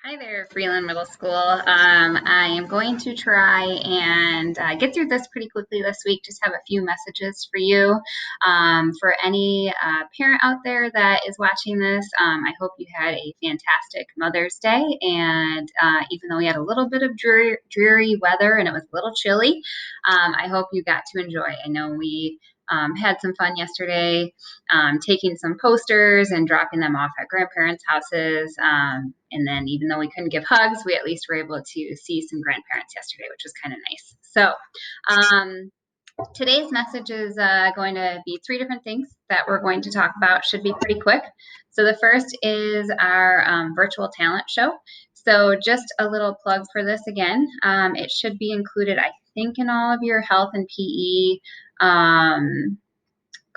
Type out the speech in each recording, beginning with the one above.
Hi there, Freeland Middle School. I am going to try and get through this pretty quickly this week. Just have a few messages for you. For any parent out there that is watching this, I hope you had a fantastic Mother's Day. And even though we had a little bit of dreary weather and it was a little chilly, I hope you got to enjoy. I know we had some fun yesterday, taking some posters and dropping them off at grandparents' houses. And then even though we couldn't give hugs, we at least were able to see some grandparents yesterday, which was kind of nice. So today's message is going to be three different things that we're going to talk about. Should be pretty quick. So the first is our virtual talent show. So just a little plug for this again. It should be included, I think, in all of your health and PE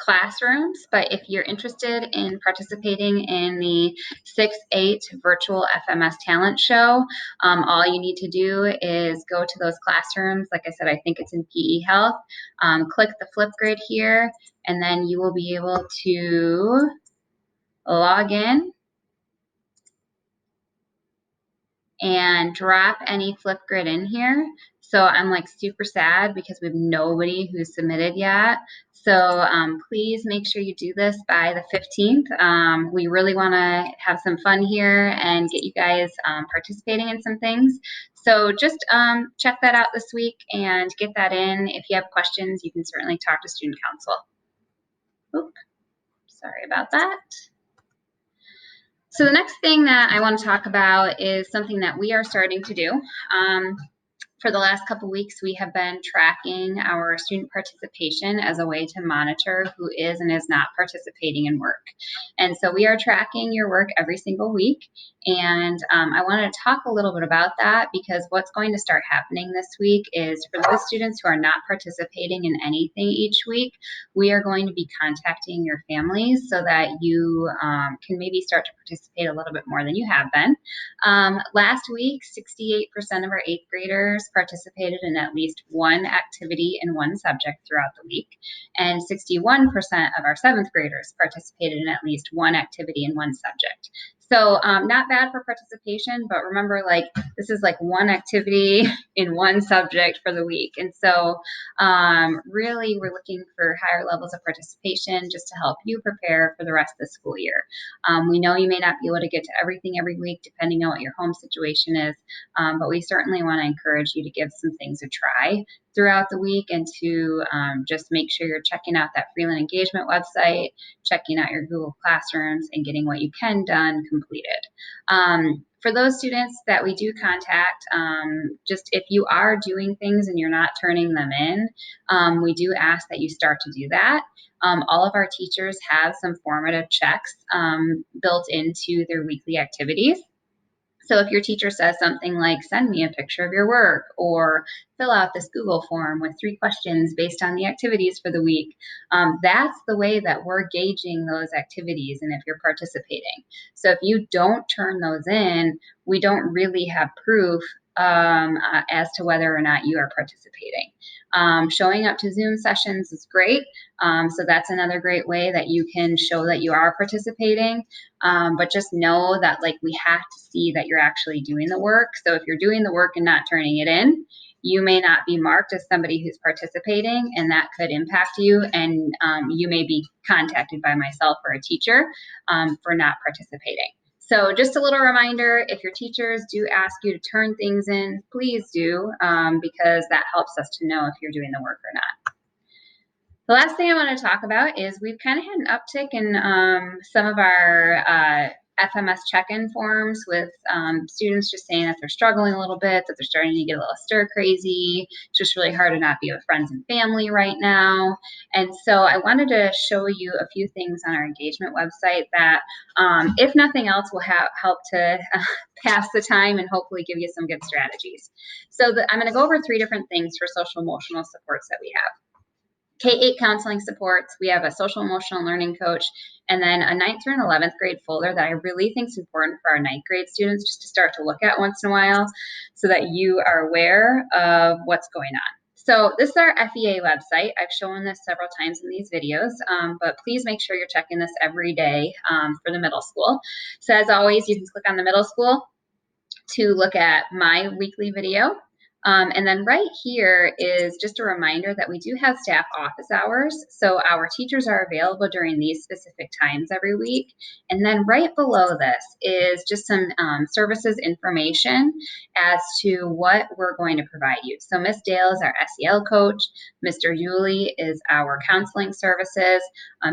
classrooms, but if you're interested in participating in the 6-8 virtual FMS talent show, all you need to do is go to those classrooms. Like I said, I think it's in PE health. Click the flip grid here, and then you will be able to log in and drop any Flipgrid in here. So I'm like super sad because we have nobody who's submitted yet. So please make sure you do this by the 15th. We really want to have some fun here and get you guys participating in some things. So just check that out this week and get that in. If you have questions, you can certainly talk to student council. Oop, sorry about that. So the next thing that I want to talk about is something that we are starting to do. For the last couple weeks, we have been tracking our student participation as a way to monitor who is and is not participating in work. And so we are tracking your work every single week. And I wanted to talk a little bit about that because what's going to start happening this week is for those students who are not participating in anything each week, we are going to be contacting your families so that you can maybe start to participate a little bit more than you have been. Last week, 68% of our 8th graders participated in at least one activity in one subject throughout the week, and 61% of our 7th graders participated in at least one activity in one subject. So not bad for participation, but remember, like, this is like one activity in one subject for the week. And so really we're looking for higher levels of participation just to help you prepare for the rest of the school year. We know you may not be able to get to everything every week depending on what your home situation is, but we certainly want to encourage you to give some things a try throughout the week and to just make sure you're checking out that Freeland Engagement website, checking out your Google Classrooms, and getting what you can done completed. For those students that we do contact, just if you are doing things and you're not turning them in, we do ask that you start to do that. All of our teachers have some formative checks built into their weekly activities. So if your teacher says something like, send me a picture of your work, or fill out this Google form with 3 questions based on the activities for the week, that's the way that we're gauging those activities and if you're participating. So if you don't turn those in, we don't really have proof as to whether or not you are participating. Showing up to Zoom sessions is great. So that's another great way that you can show that you are participating. But just know that, like, we have to see that you're actually doing the work. So if you're doing the work and not turning it in, you may not be marked as somebody who's participating, and that could impact you. And you may be contacted by myself or a teacher for not participating. So just a little reminder, if your teachers do ask you to turn things in, please do, because that helps us to know if you're doing the work or not. The last thing I want to talk about is we've kind of had an uptick in some of our FMS check-in forms with students just saying that they're struggling a little bit, that they're starting to get a little stir crazy. It's just really hard to not be with friends and family right now. And so I wanted to show you a few things on our engagement website that, if nothing else, will help to pass the time and hopefully give you some good strategies. So I'm going to go over 3 different things for social emotional supports that we have. K-8 counseling supports, we have a social emotional learning coach, and then a 9th through 11th grade folder that I really think is important for our 9th grade students just to start to look at once in a while so that you are aware of what's going on. So this is our FEA website. I've shown this several times in these videos, but please make sure you're checking this every day for the middle school. So as always, you can click on the middle school to look at my weekly video. And then right here is just a reminder that we do have staff office hours. So our teachers are available during these specific times every week. And then right below this is just some services information as to what we're going to provide you. So Miss Dale is our SEL coach. Mr. Yulee is our counseling services.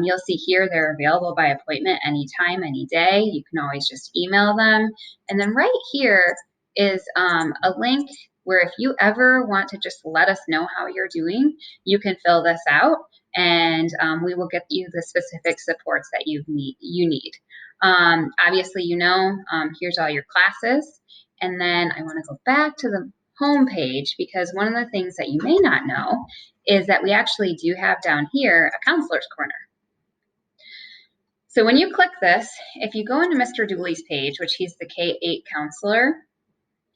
You'll see here they're available by appointment anytime, any day. You can always just email them. And then right here is a link where if you ever want to just let us know how you're doing, you can fill this out and we will get you the specific supports that you need. Obviously, here's all your classes. And then I want to go back to the home page because one of the things that you may not know is that we actually do have down here a counselor's corner. So when you click this, if you go into Mr. Dooley's page, which he's the K-8 counselor,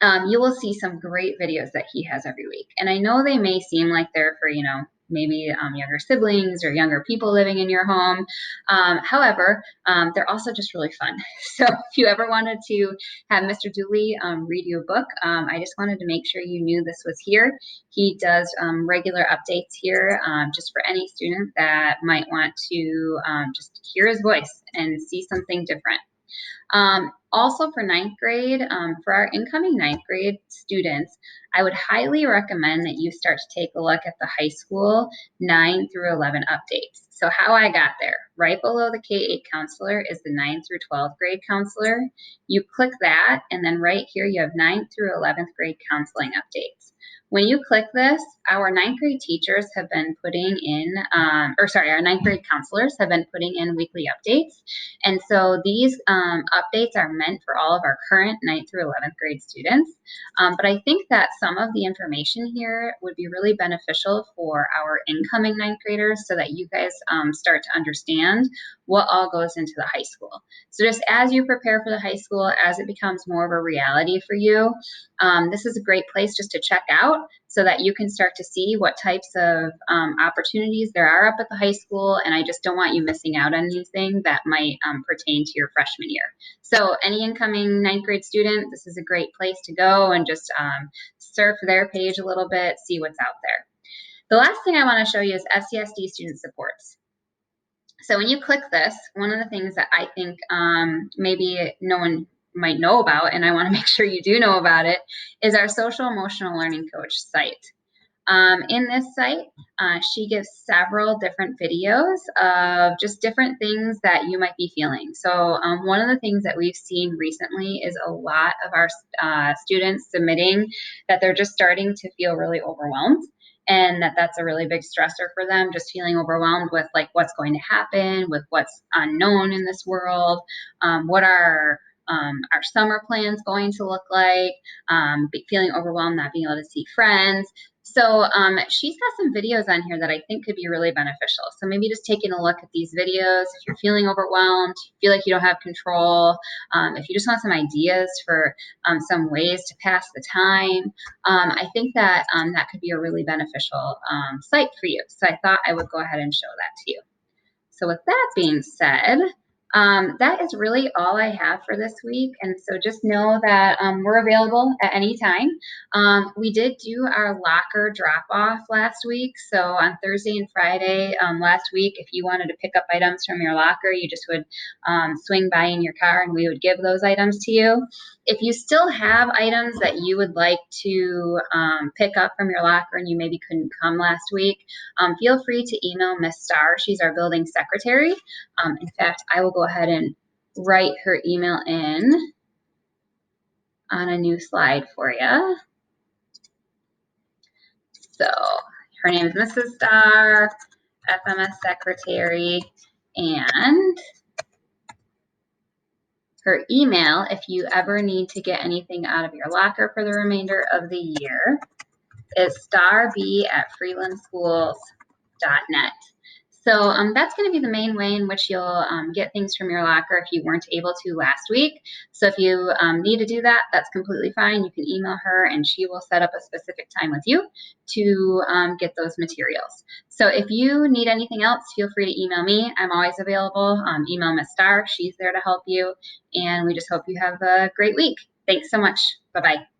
you will see some great videos that he has every week. And I know they may seem like they're for, maybe younger siblings or younger people living in your home. However, they're also just really fun. So if you ever wanted to have Mr. Dooley read you a book, I just wanted to make sure you knew this was here. He does regular updates here just for any student that might want to just hear his voice and see something different. Also for ninth grade, for our incoming ninth grade students, I would highly recommend that you start to take a look at the high school 9 through 11 updates. So how I got there, right below the K-8 counselor is the 9th through 12th grade counselor. You click that, and then right here you have 9th through 11th grade counseling updates. When you click this, our ninth grade teachers have been putting in, our ninth grade counselors have been putting in weekly updates. And so these updates are meant for all of our current 9th through 11th grade students. But I think that some of the information here would be really beneficial for our incoming ninth graders so that you guys start to understand what all goes into the high school. So just as you prepare for the high school, as it becomes more of a reality for you, this is a great place just to check out so that you can start to see what types of opportunities there are up at the high school. And I just don't want you missing out on anything that might pertain to your freshman year. So any incoming ninth grade student, this is a great place to go and just surf their page a little bit, see what's out there. The last thing I want to show you is SCSD student supports. So when you click this, one of the things that I think maybe no one might know about, and I want to make sure you do know about it, is our social emotional learning coach site. In this site, she gives several different videos of just different things that you might be feeling. So one of the things that we've seen recently is a lot of our students submitting that they're just starting to feel really overwhelmed. And that's a really big stressor for them, just feeling overwhelmed with like what's going to happen, with what's unknown in this world, what are our summer plans going to look like, feeling overwhelmed, not being able to see friends. So she's got some videos on here that I think could be really beneficial. So maybe just taking a look at these videos, if you're feeling overwhelmed, feel like you don't have control, if you just want some ideas for some ways to pass the time, I think that that could be a really beneficial site for you. So I thought I would go ahead and show that to you. So with that being said, that is really all I have for this week. And so just know that we're available at any time. We did do our locker drop off last week. So on Thursday and Friday last week, if you wanted to pick up items from your locker, you just would swing by in your car and we would give those items to you. If you still have items that you would like to pick up from your locker and you maybe couldn't come last week, feel free to email Miss Starr. She's our building secretary. In fact, I will go ahead and write her email in on a new slide for you. So her name is Mrs. Starr, FMS secretary, and her email, if you ever need to get anything out of your locker for the remainder of the year, is starb@freelandschools.net. So that's going to be the main way in which you'll get things from your locker if you weren't able to last week. So if you need to do that, that's completely fine. You can email her and she will set up a specific time with you to get those materials. So if you need anything else, feel free to email me. I'm always available. Email Miss Starr. She's there to help you. And we just hope you have a great week. Thanks so much. Bye-bye.